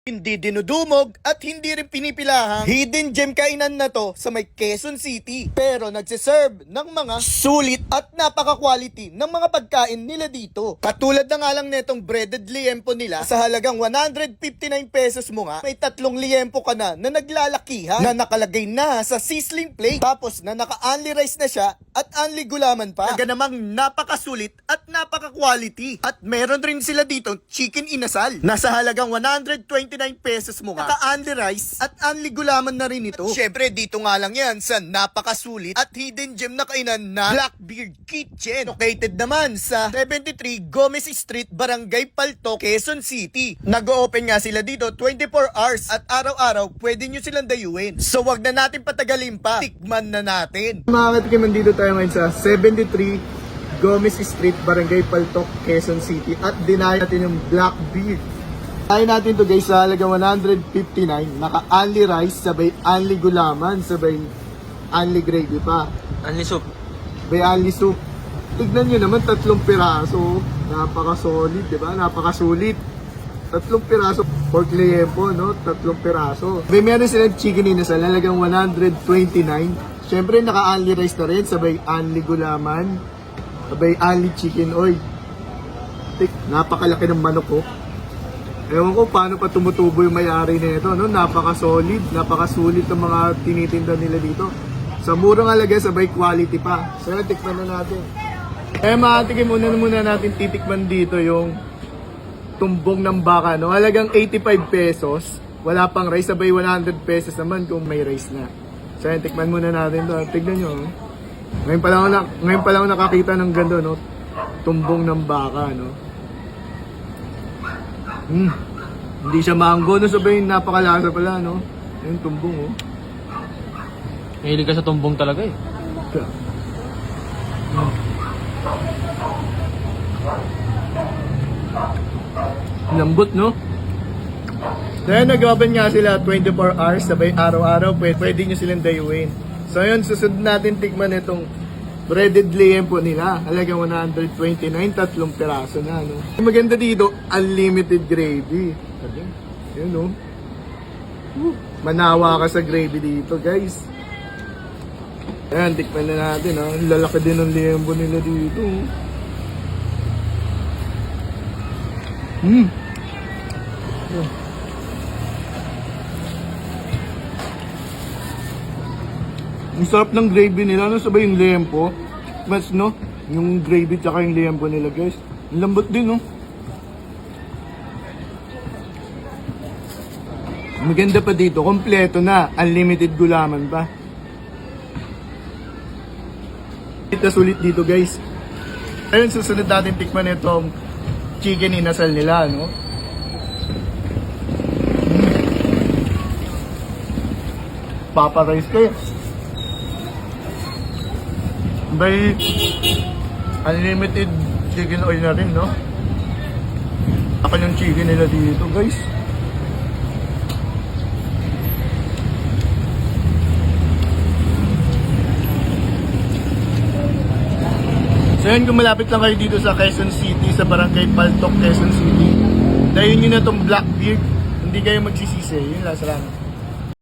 Hindi dinudumog at hindi rin pinipilahang hidden gem kainan na to sa may Quezon City. Pero nagsiserve ng mga sulit at napaka-quality ng mga pagkain nila dito. Katulad na nga lang netong breaded liempo nila sa halagang 159 pesos mo nga, may 3 liempo ka na naglalakihan na nakalagay na sa sizzling plate. Tapos na naka-only rice na siya at only gulaman pa. Naga namang napakasulit at napaka-quality. At meron rin sila dito chicken inasal na sa halagang 129 pesos mo nga, naka-only rice at only gulaman na rin ito. At syempre dito nga lang yan sa napakasulit at hidden gem na kainan na Blackbeard Kitchen. Located naman sa 73 Gomez Street, Barangay Paltok, Quezon City. Nag-open nga sila dito 24 hours at araw-araw pwede nyo silang dayuin. So wag na natin patagalin pa, tikman na natin. Mga katikiman, dito tayo ngayon sa 73 Gomez Street, Barangay Paltok, Quezon City at dinayo natin yung Blackbeard. Tayo natin to guys sa halagang 159, naka-only rice, sabay only gulaman, sabay only gravy pa. Only soup. Sabay only soup. Tignan nyo naman, 3 piraso. Napaka-solid, diba? Napaka-sulit. 3 piraso. Pork liempo, no? 3 piraso. May meron silang chicken inasal, halagang 129. Siyempre, naka-only rice na rin, sabay only gulaman, sabay only chicken oil. Napakalaki ng manok ko. Ewan ko paano pa tumutubo yung may-ari nito, no? Napaka-solid, napaka-sulit ng mga tinitinda nila dito. Sa murang halaga, sabay quality pa. So, tikman na natin. Mga muna natin titikman dito yung tumbong ng baka, no? Halagang 85 pesos. Wala pang rice, sabay 100 pesos naman kung may rice na. So, tikman muna natin to. Tignan nyo, no? Ngayon pa lang ako nakakita ng ganda, no? Tumbong ng baka, no? Hindi siya mango, no? Sabay napakalasa pala, no? Yung tumbong, oh. Mahilig ka sa tumbong talaga eh. Lambot, no? Dahil nag-open nga sila 24 hours, sabay araw-araw, pwede nyo silang dayuin. So yun, susunod natin tikman itong breaded liempo nila. Halagang 129, 3 piraso na, no? Ang maganda dito, unlimited gravy. Yun, no? Manawa ka sa gravy dito, guys. Ayan, tikman na natin, no? Lalaki din ng liempo nila dito. Ang sarap ng gravy nila, no? Sabay yung liempo. Mas, no? Yung gravy tsaka yung liempo nila, guys. Ang lambot din, no? Maganda pa dito, kompleto na. Unlimited gulaman pa. Sulit dito, guys. Ayun, susunod natin tikman itong chicken inasal nila, no? Papa rice kayo. By unlimited chicken oil na rin, no? Ako yung chicken nila dito, guys. So yun, kung malapit lang kayo dito sa Quezon City, sa Barangay Paltok, Quezon City, dahil nyo na itong Blackbeard, hindi kayo magsisisi. Yun lang, salamat.